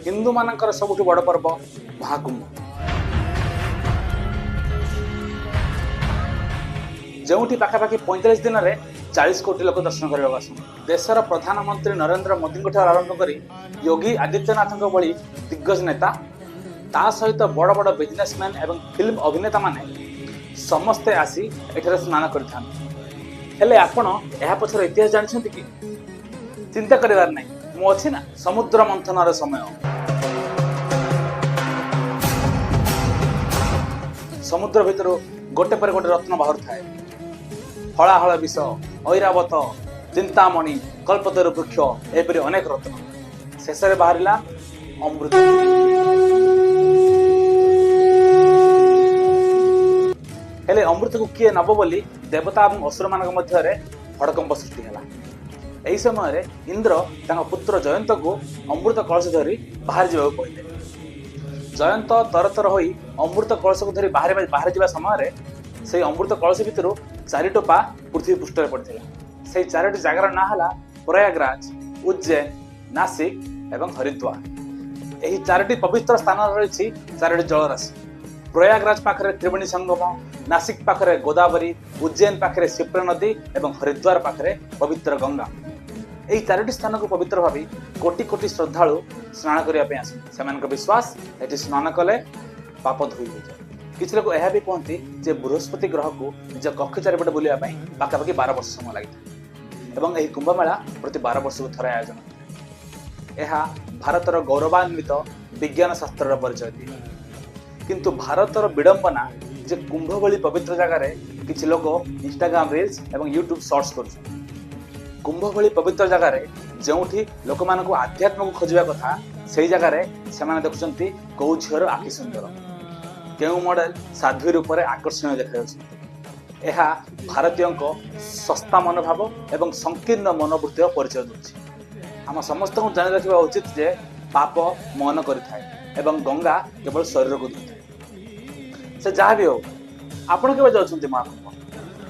हिंदू मानकर सबुठ बड़ पर्व महाकुंभ, जो पाखापाखि 45 दिन में 40 कोटी लोक दर्शन करने आस। देशर प्रधानमंत्री नरेंद्र मोदी आरंभ कर योगी आदित्यनाथ भली दिग्गज नेता ता सहित बड़ बड़ बिजनेसमैन एवं फिल्म अभिनेता माने समस्ते आसी एठारे स्नान करें। आपण यह पछर इतिहास जानते कि? चिंता करिवार नहीं, मु अच्छी ना समुद्र मंथनर समय। समुद्र भितर गोटे पर गोटे रत्न बाहर थाए। हलाहल विष, ऐरावत, चिंतामणि, कल्पतरु वृक्ष एपरी अनेक रत्न। शेष बाहर अमृत। हेले अमृत को किए नब बोली देवता और असुर मान मध्य हड़कंप सृष्टि है। यही समय इंद्र पुत्र जयंत को अमृत कलश धरी बाहर जावाक कहले। जयंत तरतर हो अमृत कलश को धरी बाहर जा समय से अमृत कलश भितर 4 टोपा पृथ्वी पृष्ठ पड़ता। से 4टी जगार ना है प्रयागराज, उज्जैन, नासिक एवं हरिद्वार। यही 4टी पवित्र स्थान रही 4टी जलराशि। प्रयागराज पाखरे त्रिवेणी संगम, नासिक पाखरे गोदावरी, उज्जैन पाखरे क्षिप्रा नदी एवं हरिद्वार पाखरे पवित्र गंगा। यही 4टी स्थान को पवित्र भावी कोटि कोटि श्रद्धालु स्नान करने आसते। से विश्वास ये स्नान कले पाप धोई हो जाए। किसी लोग यह भी कहते जे बृहस्पति ग्रह को निज कक्ष चारिपटे बुलाया पाखापाखि 12 वर्ष समय लगी और यह कुंभमेला प्रति 12 वर्ष को थरे आयोजन होता है। यह भारतर गौरवान्वित विज्ञान शास्त्र परिचय दिए। किंतु भारतर विडंबना जे कुंभ भली पवित्र जगार किसी लोग इंस्टाग्राम रील्स एवं यूट्यूब शॉर्ट्स कर। कुंभ भली पवित्र जगार जो लोक मान आध्यात्म को खोजा कथा से जगार से देखुं कौ झीर आखि सुंदर, केउ मॉडल साध्वी रूप में आकर्षणीय देखा। यह भारतीय सस्ता मनोभाव एवं संकीर्ण मनोवृत्ति परिचय दूसरी। आम समस्त को जानी रखा उचित जे पाप मन करें एवं गंगा केवल शरीर को धोए। से जहाँ भी हो, आपण केवे जाउछन्ति महाकुंभ?